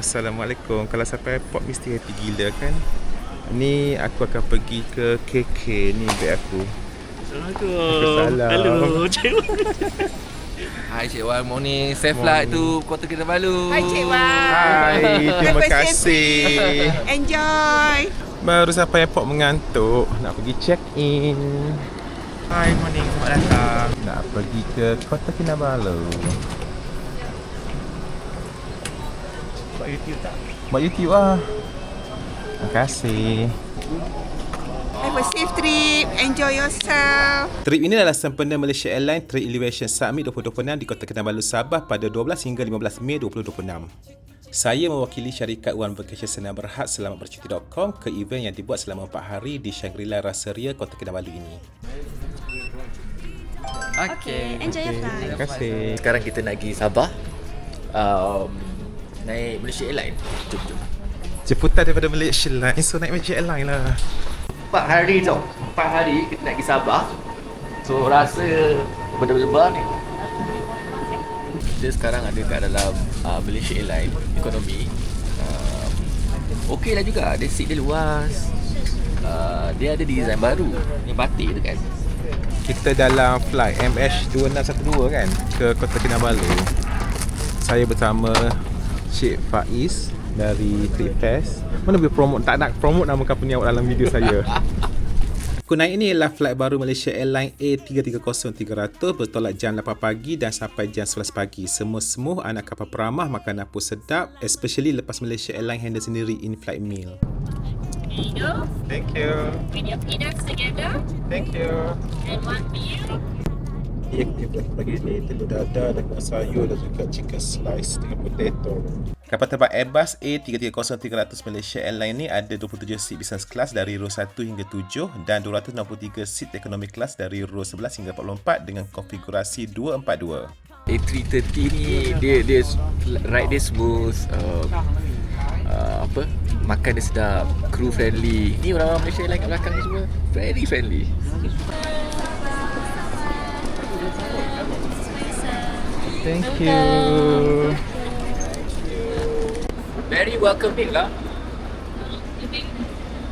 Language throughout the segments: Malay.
Assalamualaikum. Kalau sampai airport mesti happy gila kan. Ni aku akan pergi ke KK ni beg aku. Assalamualaikum. Salam. Hello, Cik Wan. Hai Cik Wan, morning. Safe flight to Kota Kinabalu. Hai Cik Wan. Hai, terima kasih. Enjoy. Baru sampai airport mengantuk. Nak pergi check in. Hai, morning. Selamat datang. Nak pergi ke Kota Kinabalu. Buat YouTube tak? Buat YouTube lah. Terima kasih. Have a safe trip. Enjoy yourself. Trip ini adalah sempena Malaysia Airlines Trade Elevation Summit 2026 di Kota Kinabalu, Sabah pada 12 hingga 15 Mei 2026. Saya mewakili syarikat One Vacation Senang Berhad Selamat Bercuti.com ke event yang dibuat selama 4 hari di Shangri-La Rasa Ria, Kota Kinabalu ini. Okay, enjoy your flight. Terima kasih. Sekarang kita nak pergi Sabah. Naik Malaysia Airlines. Jom. Jemputan daripada Malaysia Airlines, so naik Malaysia Airlines lah. 4 hari tau. 4 hari kita nak pergi Sabah. So rasa berdebar ni. Dia sekarang ada kat dalam Malaysia Airlines ekonomi. Okey lah juga. Dia seat dia luas. Dia ada design baru. Yang batik tu kan. Kita dalam flight MH2612 kan ke Kota Kinabalu. Saya bersama Cik Faiz dari TripFest. Mana boleh promote? Tak nak promote nama company awak dalam video saya. Aku naik ni ialah flight baru Malaysia Airlines A330-300 bertolak jam 8 pagi dan sampai jam 11 pagi. Semua semuh, anak kapal peramah, makanan pun sedap, especially lepas Malaysia Airlines handle sendiri in-flight meal. Here you go. Thank you. With your peanuts together. Thank you. And one for you. Dia kita bagi ni telur dadar dengan sayur dan juga chicken slice dengan potato. Kapal terbang Airbus A330-300 Malaysia Airlines ni ada 27 seat business class dari row 1 hingga 7 dan 263 seat economy class dari row 11 hingga 44 dengan konfigurasi 242. A330 ni dia ride dia smooth. Makan dia sedap, crew friendly. Ni orang-orang Malaysia Airlines kat belakang ni semua very friendly. Thank you. Very welcoming lah.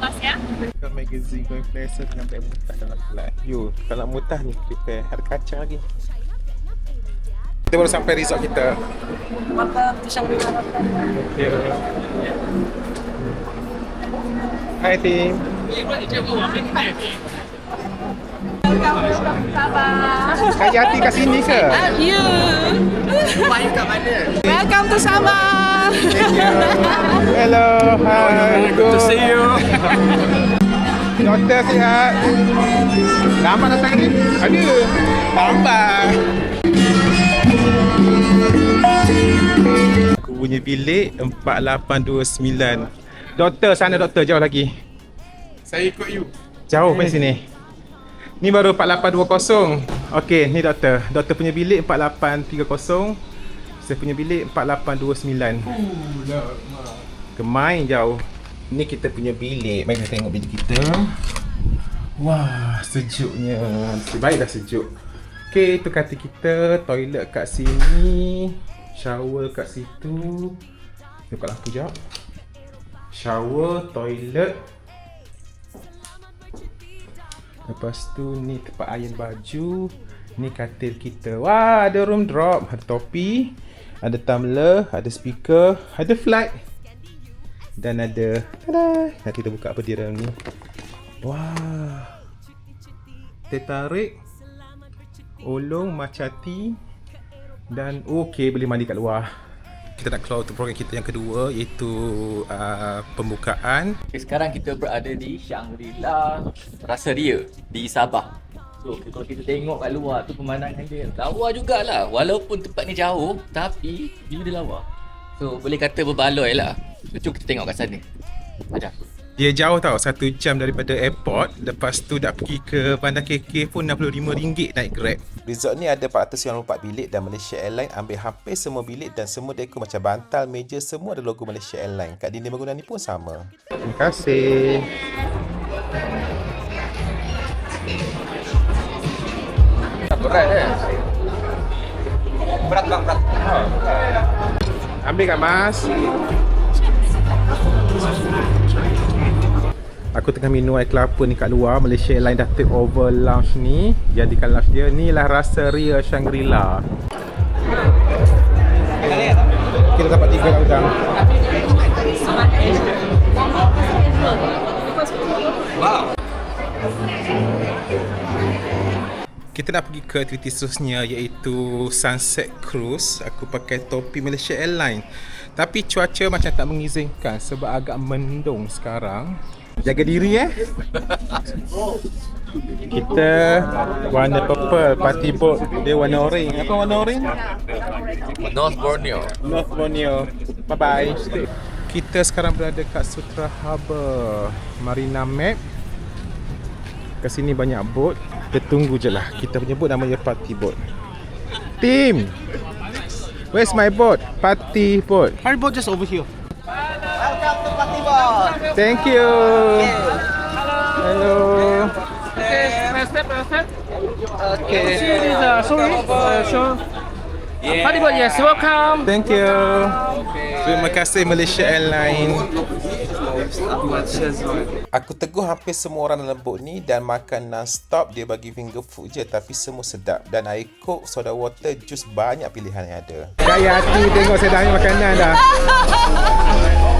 Pas ya. Kan magazine going places dengan beg mutah dalam flight. You, kalau nak mutah ni prepare ada kacang lagi. Kita baru sampai resort kita. Hi team. Kak Yati kat sini ke? You. Rumah you kat mana? Welcome to Sabah. Hello, hi. Good to see you. Doktor sihat. Lambat datang ni? Ada. Lambat. Aku punya bilik 4829. Doktor, sana doktor, jauh lagi. Saya ikut you. Jauh dari sini. Ni baru 4820. Okey, ni doktor. Doktor punya bilik 4830. Saya punya bilik 4829. Kemain jauh. Ni kita punya bilik. Mari kita tengok bilik kita. Wah, sejuknya. Nasib baiklah sejuk. Okey, itu katil kita. Toilet kat sini. Shower kat situ. Buka lampu jap. Shower, toilet. Lepas tu ni tempat iron baju. Ni katil kita. Wah, ada room drop, ada topi, ada tumbler, ada speaker, ada flight. Dan ada, tada, nak kita buka apa di dalam ni. Wah. Teh tarik, olong, macati dan okey, boleh mandi kat luar. Kita nak keluar untuk program kita yang kedua, iaitu pembukaan. Sekarang kita berada di Shangri-La Rasa Ria di Sabah. So kalau kita tengok kat luar tu pemandangan dia lawa jugalah. Walaupun tempat ni jauh tapi view dia lawa. So boleh kata berbaloi lah. So jom kita tengok kat sana. Ada. Dia jauh tau, 1 jam daripada airport. Lepas tu nak pergi ke Bandar KK pun RM65 naik Grab. Resort ni ada 494 bilik dan Malaysia Airlines ambil hampir semua bilik dan semua dekor macam bantal, meja semua ada logo Malaysia Airlines. Kat dinding bangunan ni pun sama. Terima kasih. Berat kan? Berat. Ambil kat Mas. Aku tengah minum air kelapa ni kat luar. Malaysia Airlines dah take over lounge ni. Jadikan lounge dia ni lah Raseria Shangri-La. Kita dapat 3 lah udang. Kita nak pergi ke aktiviti seterusnya iaitu Sunset Cruise. Aku pakai topi Malaysia Airlines. Tapi cuaca macam tak mengizinkan sebab agak mendung sekarang. Jaga diri Kita warna purple, party boat. Dia warna orange. Apa warna orange? North Borneo. North Borneo. Bye bye. Kita sekarang berada kat Sutera Harbour, Marina Map. Kat sini banyak boat. Kita tunggu je lah. Kita punya boat namanya party boat. Team, where's my boat? Party boat. Party boat just over here. Thank you. Hello. Party boat, yes, welcome. Thank you. Terima kasih Malaysia Airlines. Aku tegur hampir semua orang dalam boat ni dan makan non-stop. Dia bagi finger food je tapi semua sedap. Dan air coke, soda water, jus, banyak pilihan yang ada. Kaya hati tengok saya dah ambil makanan dah.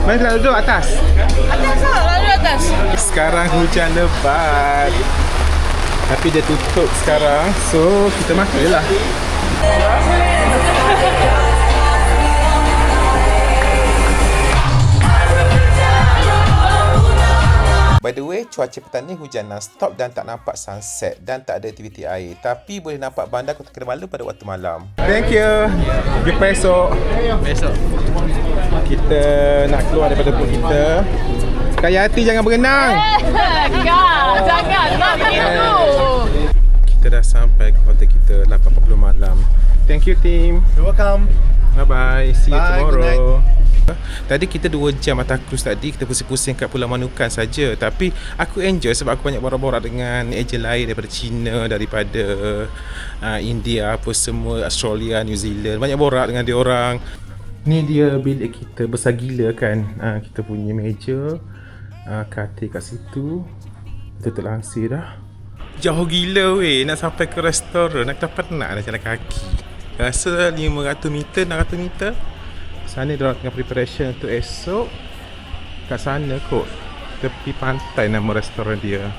Mana nak duduk atas? Atas lah, lalu atas. Sekarang hujan lebat. Tapi dia tutup sekarang. So kita makan je lah. By the way, cuaca petang ni hujan non-stop dan tak nampak sunset dan tak ada aktiviti air. Tapi boleh nampak bandar Kota Kinabalu pada waktu malam. Thank you. Jumpa esok. Kita nak keluar daripada boat kita. Kaya hati jangan berenang. Jangan begitu. Kita dah sampai ke hotel kita 8.40 malam. Thank you team. You're welcome. Bye bye. See you Bye, tomorrow. Tadi kita 2 jam atas cruise tadi. Kita pusing-pusing kat Pulau Manukan saja. Tapi aku enjoy sebab aku banyak borak-borak dengan ejen lain daripada China, daripada India, apa semua, Australia, New Zealand. Banyak borak dengan dia orang. Ni dia bilik kita. Besar gila kan. Kita punya meja, katil kat situ. Kita terlangsir dah. Jauh gila weh. Nak sampai ke restoran. Nak penat nak jalan kaki. Rasa 500 meter, 600 meter. Sana dia orang tengah preparation untuk esok. Kat sana kot, tepi pantai nama restoran dia.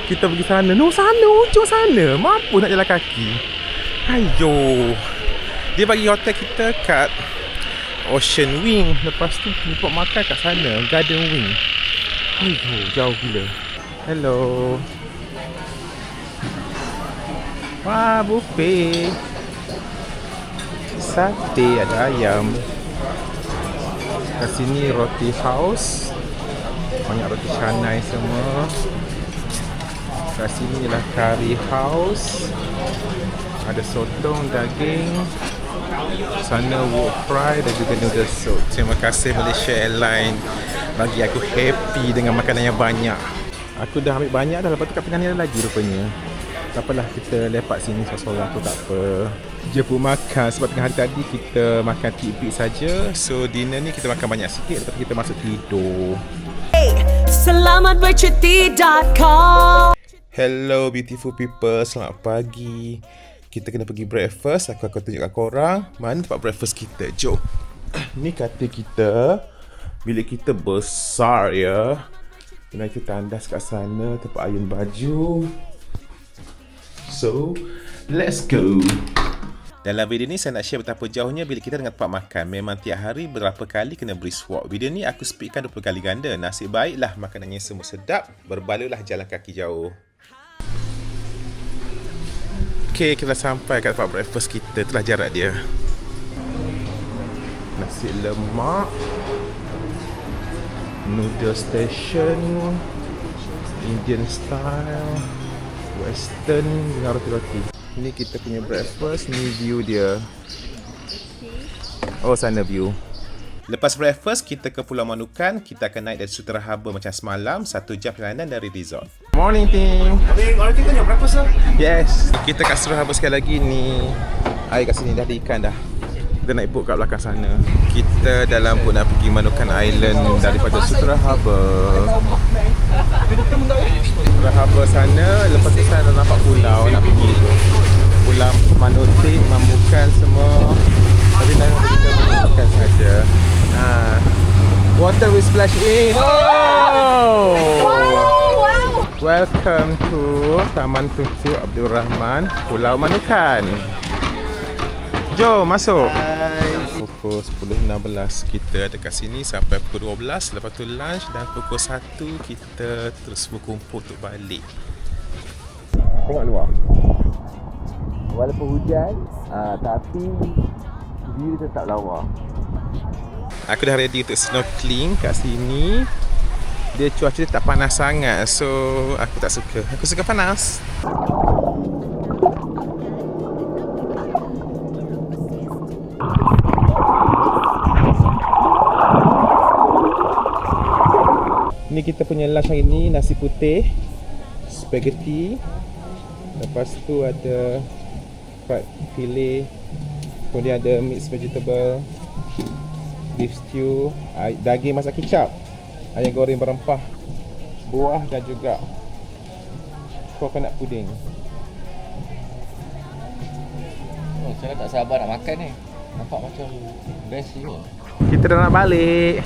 Kita pergi sana. No, sana, ujung sana. Mampu nak jalan kaki. Ayo. Dia bagi hotel kita kat Ocean Wing. Lepas tu tempat makan kat sana, Garden Wing. Ayo, jauh gila. Hello. Wah, buffet. Sate, ada ayam. Kat sini roti house. Banyak roti canai semua. Kat sini lah curry house. Ada sotong, daging. Sana wok fry dan juga noodle soup. Terima kasih Malaysia Airlines bagi aku happy dengan makanan yang banyak. Aku dah ambil banyak dah. Lepas tu kat tengah ni ada lagi rupanya. Tak apalah, kita lepak sini seorang-seorang tu tak apa. Jemput makan sebab tengah hari tadi kita makan tidbit saja. So dinner ni kita makan banyak sikit. Lepas tu kita masuk tidur. Selamatbercuti.com. Hello beautiful people, selamat pagi. Kita kena pergi breakfast. Aku akan tunjukkan korang mana tempat breakfast kita. Jom. Ni katil kita. Bilik kita besar ya. Kena kita tandas kat sana, tempat iron baju. So, let's go. Dalam video ni saya nak share betapa jauhnya bilik kita dengan tempat makan. Memang tiap hari berapa kali kena brisk walk. Video ni aku speedkan 20 kali ganda. Nasib baiklah makanannya semua sedap. Berbaloi jalan kaki jauh. Okay, kita sampai kat tempat breakfast kita. Itulah jarak dia. Nasi lemak, noodle station, Indian style, western dengan roti-roti. Ni kita punya breakfast. Ni view dia. Oh, sana view. Lepas breakfast, kita ke Pulau Manukan. Kita akan naik dari Sutera Harbour macam semalam. 1 jam perjalanan dari resort. Morning team. Orang kita punya breakfast lah. Yes. Kita kat Sutera Harbour sekali lagi ni. Air kat sini dah ada ikan dah. Kita naik boat kat belakang sana. Kita dalam boat nak pergi Manukan Island daripada Sutra Harbour. Sutra Harbour sana, lepas tu sana nampak pulau nak pergi. Pulau Manutik, Mamukan semua. Tapi nanti kita Mamukan saja. Water will splash in. Oh! Welcome to Taman Tunku Abdul Rahman, Pulau Manukan. Jom masuk. Pukul 10.16 kita ada kat sini sampai pukul 12. Lepas tu lunch dan pukul 1 kita terus berkumpul untuk balik. Tengok luar. Walaupun hujan, tapi view tetap lawa. Aku dah ready untuk snorkeling kat sini. Dia cuaca dia tak panas sangat, so aku tak suka. Aku suka panas. Ni kita punya lunch hari ni, nasi putih, spaghetti. Lepas tu ada fried filet. Kemudian ada mixed vegetable, beef stew, daging masak kicap, ayam goreng berempah, buah dan juga coconut pudding. Oh, saya tak sabar nak makan ni. Nampak macam best je. Kita dah nak balik.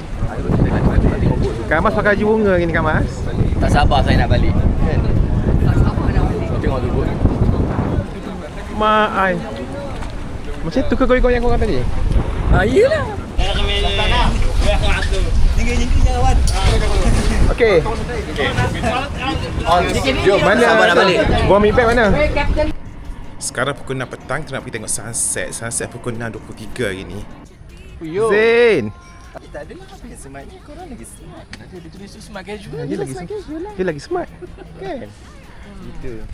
Kamas pakai baju bunga ni Kamas. Tak sabar saya nak balik. Kan? Tak sabar nak balik. Tengok tu boat. Mak ai. Macam tu ke goyang-goyang korang tadi? Iyalah. Okey. Jom, mana? Sabar nak balik. Bawa mi bag mana? Sekarang pukul 6 petang, kita nak pergi tengok sunset. Sunset pukul 6.23 hari ni. Zain. Tapi tak adalah apa yang smart ni. Korang lagi smart. Nanti ada tulis tu smart casual. Dia lagi smart. Kan?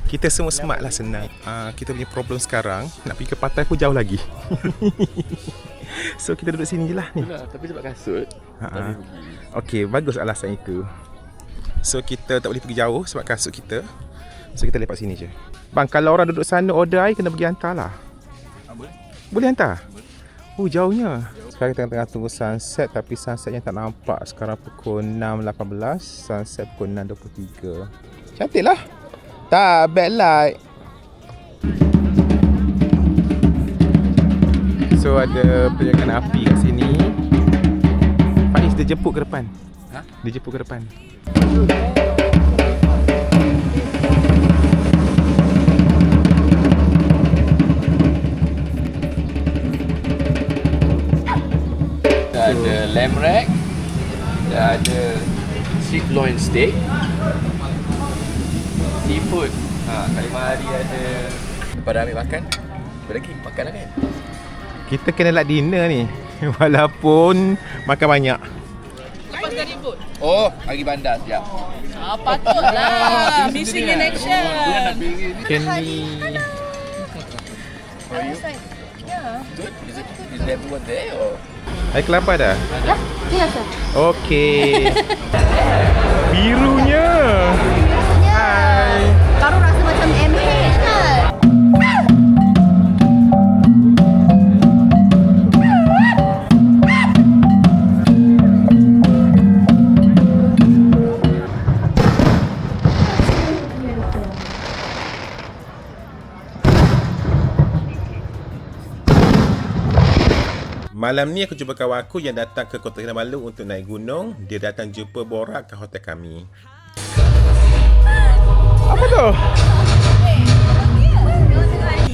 Kita semua smart lah, senang. Kita punya problem sekarang, nak pergi ke pantai pun jauh lagi. So kita duduk sini je lah ni. Tapi sebab kasut. Okey, bagus alasan itu. So kita tak boleh pergi jauh sebab kasut kita. So kita lepak sini je. Bang, kalau orang duduk sana order air, kena pergi hantar lah. Boleh hantar? Jauhnya. Sekarang kita tengah tunggu sunset, tapi sunsetnya tak nampak. Sekarang pukul 6.18, sunset pukul 6.23. Cantik lah. Tak, backlight. So ada perjalanan api kat sini. Faiz dia jemput ke depan. Dia jemput ke depan. Ada lamb rack, ada sirloin steak, seafood. Kali hari ada. Lepas dah ambil makan, apa lagi? Makan lah kan? Kita kena nak dinner ni. Walaupun makan banyak. Lepas dari boat. Oh, hari bandar sekejap. Patutlah. Missing in action. Can we... Good? Is everyone there or? Air kelapa dah? Ya, sir. Okey. Birunya. Hai. Baru rasa macam MH kan? Malam ni aku jumpa kawan aku yang datang ke Kota Kinabalu untuk naik gunung. Dia datang jumpa borak ke hotel kami. Apa tu?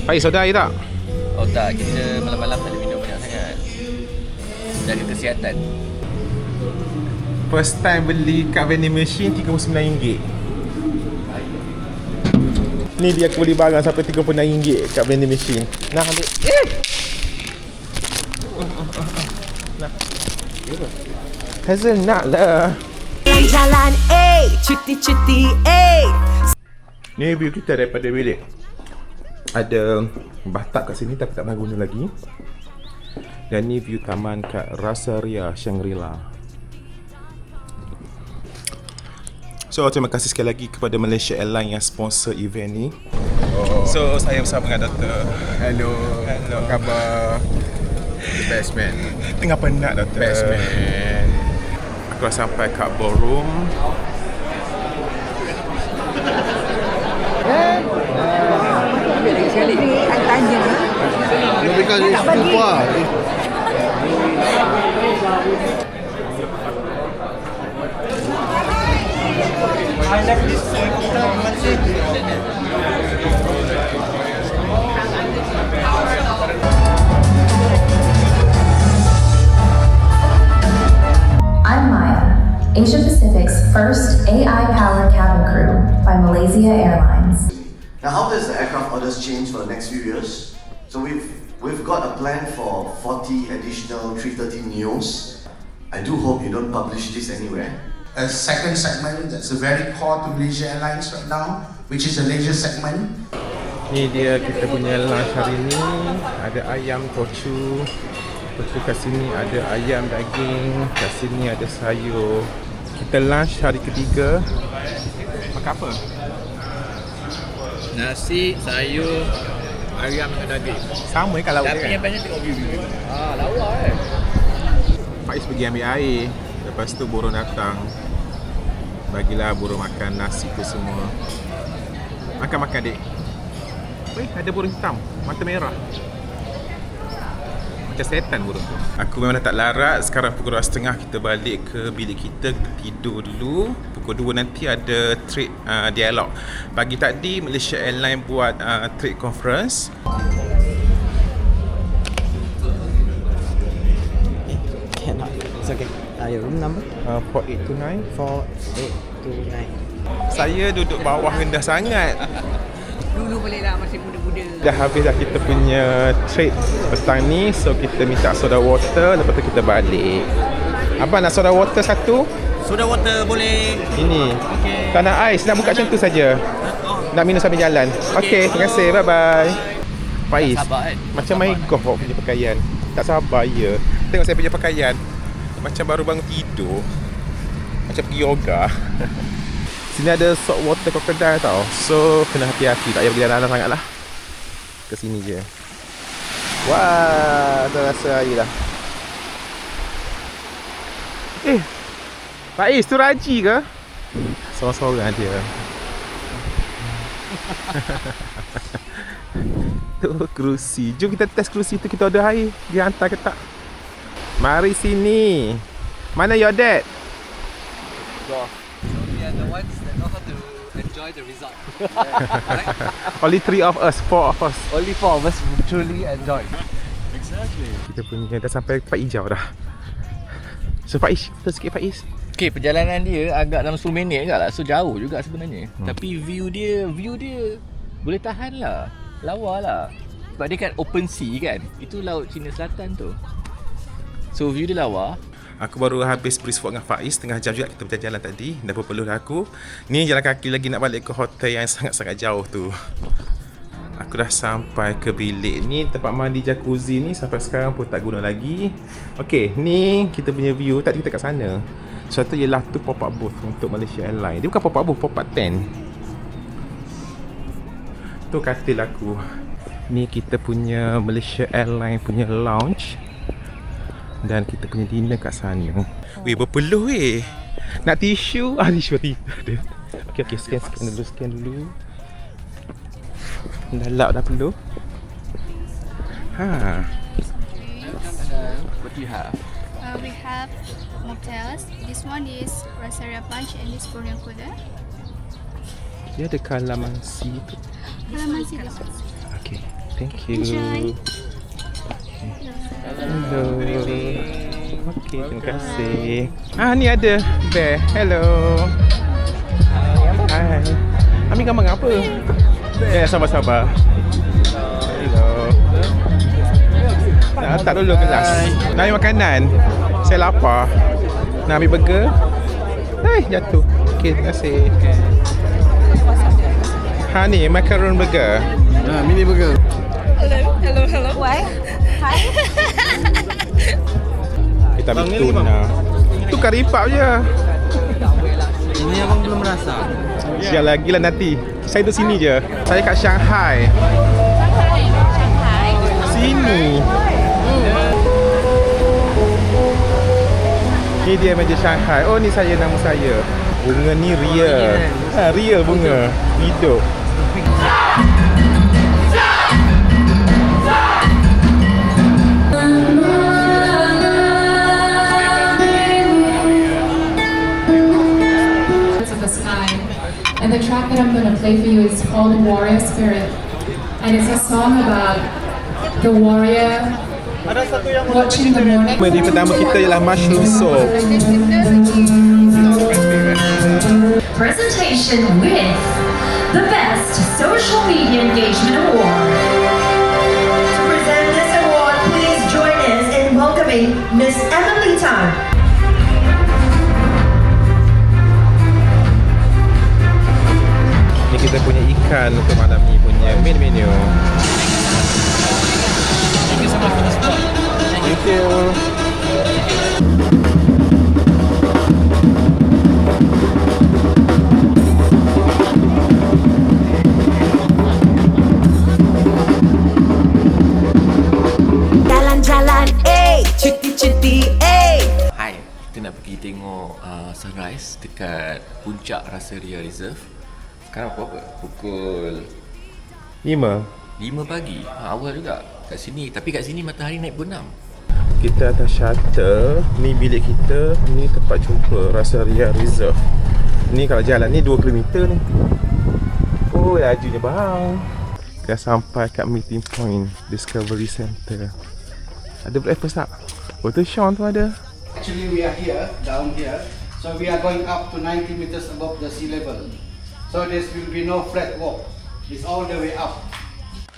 Faiz, soda air tak? Oh tak, kita malam-malam tak boleh minum banyak sangat. Jaga kesihatan. First time beli kat vending machine RM39. Ni dia aku beli barang sampai RM39 kat vending machine. Nak ambil. Nak. Hazel nak lah. Jalan cuti Ni view kita daripada bilik. Ada bathtub kat sini tapi tak pernah guna lagi. Dan ni view taman kat Rasaria Shangri-La. So terima kasih sekali lagi kepada Malaysia Airlines yang sponsor event ni. So saya bersama dengan Dr. Hello. Apa khabar? The best man. Tengah penat dah. Best man. Aku dah sampai kat ballroom. Because it's too far. I'm Maya, Asia Pacific's first AI-powered cabin crew by Malaysia Airlines. Now, how does the aircraft orders change for the next few years? So we've got a plan for 40 additional 330 Neos. I do hope you don't publish this anywhere. A second segment that's very core to Malaysia Airlines right now, which is the leisure segment. Ni dia kita punya lunch hari ni. Ada ayam kocu. Lepas tu kat sini ada ayam daging. Kat sini ada sayur. Kita lunch hari ketiga. Makan apa? Nasi, sayur, ayam dengan daging. Sama kan lauk dia Tapi kan? yang banyak tengok view. Lawa kan? Faiz pergi ambil air. Lepas tu burung datang. Bagilah burung makan nasi tu semua. Makan-makan dek. Weh, ada burung hitam. Mata merah. Macam setan burung tu. Aku memang dah tak larat. Sekarang pukul 2.30 kita balik ke bilik kita. Kita tidur dulu. Pukul 2 nanti ada trade dialog. Pagi tadi Malaysia Airlines buat trade conference. Cannot. It's okay. Your room number? 4829. 4829. Saya duduk bawah rendah sangat. Dulu boleh lah, masih muda-muda. Dah habis dah kita punya trade petang ni. So kita minta soda water. Lepas tu kita balik. Abang nak soda water satu? Soda water boleh. Ini. Okay. Tak nak ais. Nak buka macam tu saja. Nak minum sambil jalan. Okey, terima kasih. Bye-bye. Faiz, sabar kan? macam main golf awak punya pakaian. Tak sabar ya. Tengok saya punya pakaian. Macam baru bangun tidur. Macam pergi yoga. Sini ada salt water crocodile tau. So kena hati-hati. Tak payah pergi dalam sangat lah. Ke sini je. Wah, dah rasa air dah. Faiz, tu Raji ke? Sorang-sorang dia. Tu kerusi. Jom kita test kerusi tu. Kita order air. Dia hantar ke tak? Mari sini. Mana your dad? We are the ones that know how to enjoy the result. Only 3 of us, 4 of us. Only 4 of us truly enjoy. Kita punya dah sampai tempat hijau dah. So Faiz, kita sikit Faiz. Okay, perjalanan dia agak dalam 10 minit agak lah. So jauh juga sebenarnya. Tapi view dia boleh tahan lah. Lawa lah. Sebab dia kan open sea kan. Itu laut Cina Selatan tu. So view dia lawa. Aku baru habis brief work dengan Faiz. Setengah jam juga kita berjalan tadi. Dah berpeluh dah aku. Ni jalan kaki lagi nak balik ke hotel yang sangat-sangat jauh tu. Aku dah sampai ke bilik ni. Tempat mandi jacuzzi ni sampai sekarang pun tak guna lagi. Okay, ni kita punya view. Tadi kita kat sana. Satu ialah tu pop-up booth untuk Malaysia Airlines. Dia bukan pop-up booth, pop-up tent. Tu katil aku. Ni kita punya Malaysia Airlines punya lounge. Dan kita punya dinner kat sana. Weh, berpeluh weh. Nak tisu? Tisu ada. Okay, scan dulu. Dah lap dah peluh. What do you have? We have mocktails. This one is Rasaria Punch and this Korean Cooler. Dia ada kalamansi tu. Calamansi. Okay, thank you. Enjoy. Hello. Okay, terima kasih. Ni ada bear. Hello. Hai. Ami gambar apa? Sabar. Hello. Nak letak dulu gelas. Nak ambil makanan. Saya lapar. Nak ambil burger. Jatuh. Okay, terima kasih. Ni macaron burger. Mini burger. Hello. Why? Hi. Kita ambil tuna. Itu kari pap je. Ini abang belum rasa. Sial lagi lah nanti. Saya duduk sini je. Saya kat Shanghai. Sini. Ni dia meja Shanghai. Oh, ni saya, nama saya. Bunga ni real. Real bunga. Hidup. of the sky. And the track that I'm going to play for you is called Warrior Spirit. And it's a song about the warrior watching the morning. Menu pertama kita ialah mushroom soup. Presentation with the Best Social Media Engagement Award. To present this award, please join us in welcoming Miss Emily Tan. Ni kita punya ikan untuk malam ni punya main menu. Thank you so much for the support. Thank you. Jalan-jalan, cuti-cuti, Hai, kita nak pergi tengok sunrise dekat puncak Raseria Reserve. Sekarang pukul apa? Pukul 5. 5 pagi. Awal juga kat sini. Tapi kat sini matahari naik pukul 6. Kita atas shuttle. Ni bilik kita. Ni tempat jumpa Raseria Reserve. Ni kalau jalan ni 2 km ni. Oh, lajunya bang. Dah sampai kat meeting point Discovery Center. Ada breakfast tak? Betul Sean tu ada. Actually, we are here, down here. So we are going up to 90 meters above the sea level. So there will be no flat walk. It's all the way up.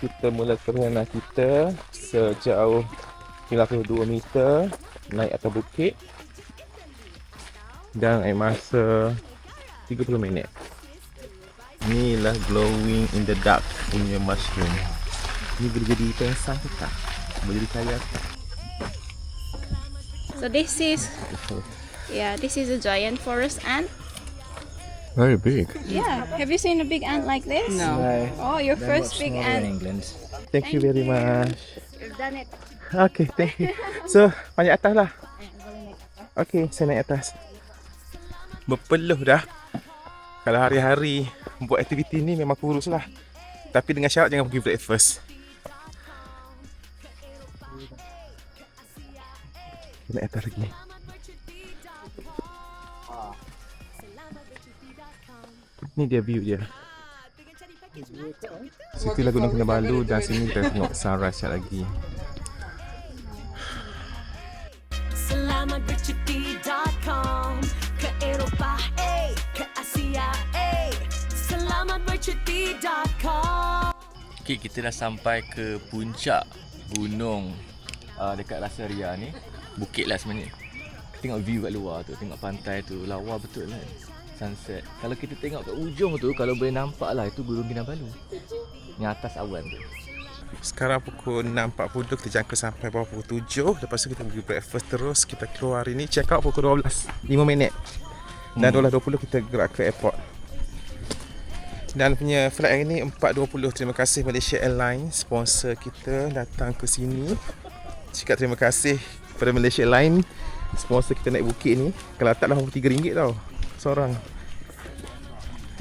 Kita mula perjalanan kita sejauh 92 meter naik atas bukit dan masa 30 minit. Inilah glowing in the dark punya mushroom. Ni boleh jadi pensang ke tak? Boleh jadi kaya ke tak? So this is a giant forest ant. Very big. Yeah. Have you seen a big ant like this? No. Oh, your first big ant. Thank you very much. You've done it. Okay, thank you. So, naik atas lah. Okay, saya naik atas. Berpeluh dah. Kalau hari-hari buat aktiviti ni memang kurus lah. Tapi dengan syarat jangan pergi breakfast. Naik atas lagi. Ni dia view dia. Situ lah Gunung Kinabalu dan sini kita tengok sunrise sekejap lagi. selamatbercuti.com ke Eropah, ke Asia, selamatbercuti.com. Okay, kita dah sampai ke puncak gunung dekat Raseria ni. Bukit lah sebenarnya. Tengok view kat luar tu, tengok pantai tu, lawa betul kan. Sunset. Kalau kita tengok kat ujung tu, kalau boleh nampak lah itu Gunung Kinabalu. Yang atas awan tu. Sekarang pukul 6.40, kita jangka sampai bawah pukul 7. Lepas tu kita pergi breakfast terus. Kita keluar hari ni, check out pukul 12, 5 minit. Dan 12.20 kita gerak ke airport. Dan punya flight hari ni 4.20. Terima kasih Malaysia Airlines, sponsor kita datang ke sini. Cakap terima kasih kepada Malaysia Airlines, sponsor kita naik bukit ni. Kalau tak RM83 tau seorang.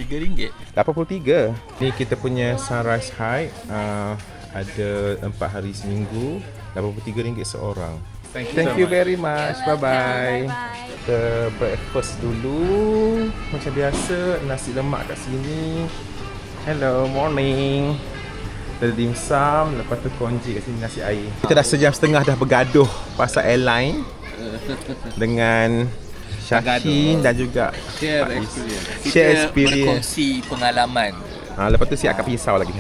RM3? 83. Ni kita punya sunrise hike. Ada 4 hari seminggu. RM83 seorang. Thank you very much. Bye-bye. Kita breakfast dulu. Macam biasa, nasi lemak kat sini. Hello, morning. Ada dimsum, lepas tu konji kat sini, nasi air. Kita dah sejam setengah dah bergaduh pasal airline dengan Syahin dan juga Share experience. Berkongsi pengalaman. Lepas tu siap kat pisau lagi.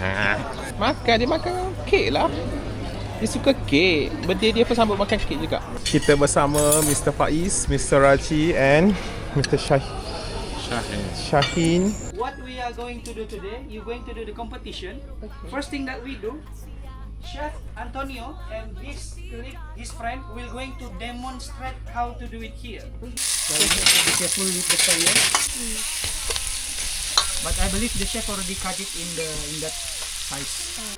Makan, dia makan kek lah. Dia suka kek. Birthday dia pun sambut makan kek juga. Kita bersama Mr. Faiz, Mr. Raji and Mr. Syahin. What we are going to do today, you're going to do the competition. First thing that we do, Chef Antonio and this colleague, his friend, will going to demonstrate how to do it here. So you have to be careful with the fire. But I believe the chef already cut it in that size.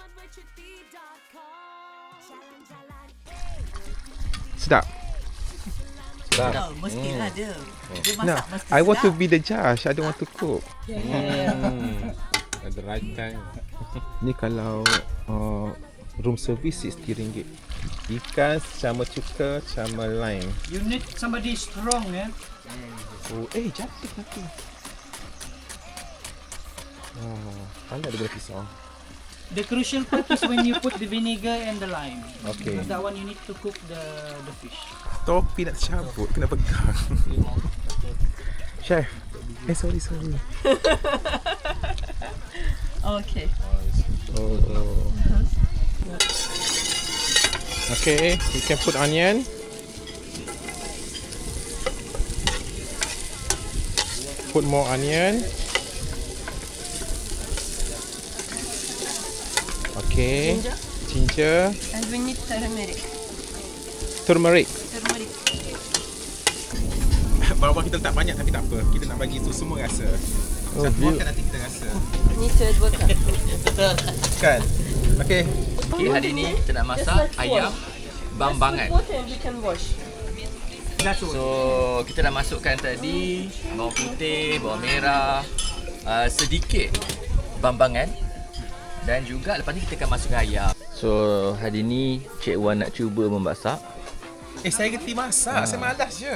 Sedap. Mestilah dia. Dia No, masak mesti I want to sedap. be the judge. I don't want to cook. At the right time. Ni kalau room service RM60. Ikan, campur cuka, campur lime. You need somebody strong, yeah? Oh, jatuh nanti. Pandai dia boleh pisau. The crucial part is when you put the vinegar and the lime. Okay. Because that one you need to cook the fish. Topi nak tercabut, kena pegang. Chef. Sorry. Okay. Okay, you can put onion. Put more onion. Okay. Ginger. And we need turmeric. Turmeric. Walaupun kita letak banyak tapi tak apa. Kita nak bagi tu semua rasa. Satu makan nanti kita rasa. Need to add water. Kan? Okay. Okay, hari ni kita nak masak ayam bambangan. And we can wash. So, kita dah masukkan tadi bawang putih, bawang merah, sedikit bambangan dan juga lepas ni kita akan masukkan ayam. So, hari ni Cik Wan nak cuba memasak. Saya reti masak. Saya malas je.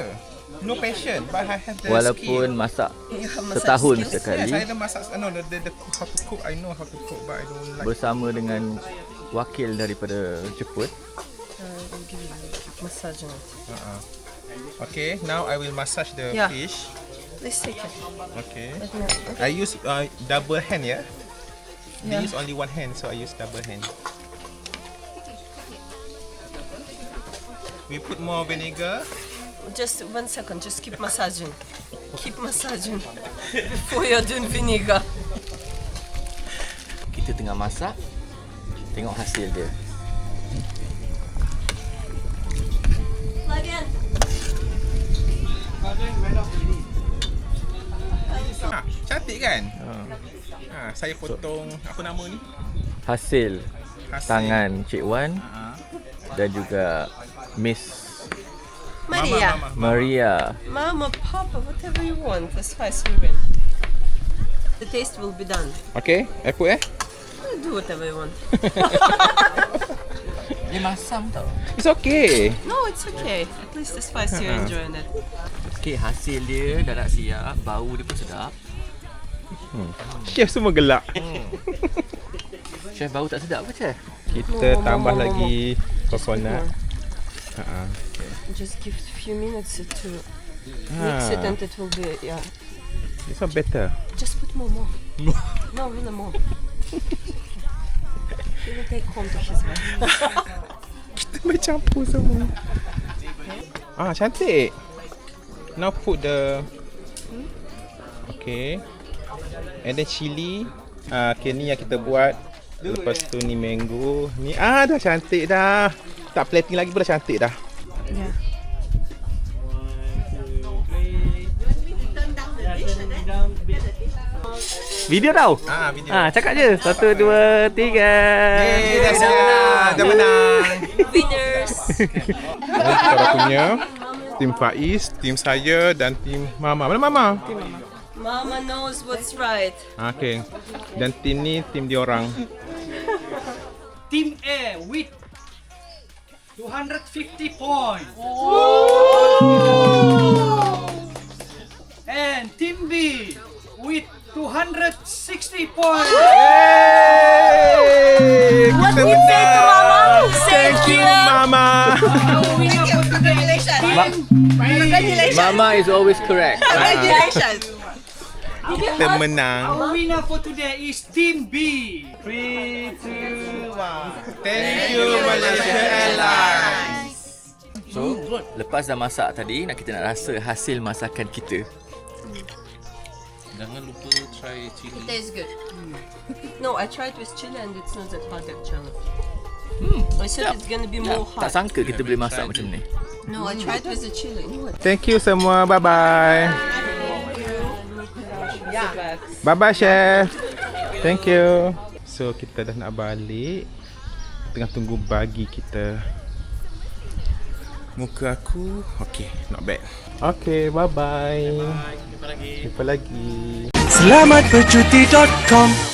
No passion, but I have the Walaupun skill. masak setahun sekali. Saya dah masak, the how to cook, I know how to cook, but I don't like. Bersama dengan wakil daripada Jepun. Massage on it. Okay, now I will massage the fish. Let's take it. Okay. I use double hand, yeah? They use only one hand, so I use double hand. We put more vinegar. Just 1 second, just keep massaging. Keep massaging before you're doing vinegar. Kita tengah masak. Tengok hasil dia. Plug in. Cantik kan? Saya potong apa nama ni? Hasil tangan Cik Wan dan juga Miss Maria. Mama, Papa, whatever you want, as far as you win. The taste will be done. Okay, I put Do whatever you want. Dia masam tau. It's okay. No, it's okay. At least as far as you're enjoying it. Okay, hasil dia dah nak siap. Bau dia pun sedap. Chef semua gelak. Chef, bau tak sedap ke Chef? Kita tambah lagi coconut. Just give it a few minutes to mix it and it will be, This one better. Just put more. No, more. He will take home to his wife. Kita bercampur semua. Cantik. Now put the okay. And then chili. Okay, ni yang kita buat. Lepas tu ni mango. Ni dah cantik dah. Tak plating lagi pun dah cantik dah. Yeah. Video tau? Video. Cakap je. 1, 2, 3. Dah siap. Dah menang. Winners. Kita dah punya tim Faiz, tim saya dan tim Mama. Mana Mama? Mama knows what's right. Okay. Dan tim ni tim diorang. Team A with 250 points. And Team B with 260 points. What do you say to Mama? Thank you, Mama. Congratulations. Mama is always correct. Congratulations. Kita menang. Our winner for today is Team B. 3, 2, 1. Thank you, Malaysia Airlines. So, lepas dah masak tadi, kita nak rasa hasil masakan kita. Jangan lupa try chili. It tastes good. No, I tried with chili and it's not that hot actually. I said it's gonna be more hot. Tak sangka kita boleh masak macam ni. No, I tried with the chili. Thank you semua. Bye-bye. Bye-bye, Chef. Thank you. So, kita dah nak balik. Tengah tunggu bagi kita. muka aku. Okay, not bad. Okay, bye-bye. Jumpa lagi. Jumpa lagi. Selamatbercuti.com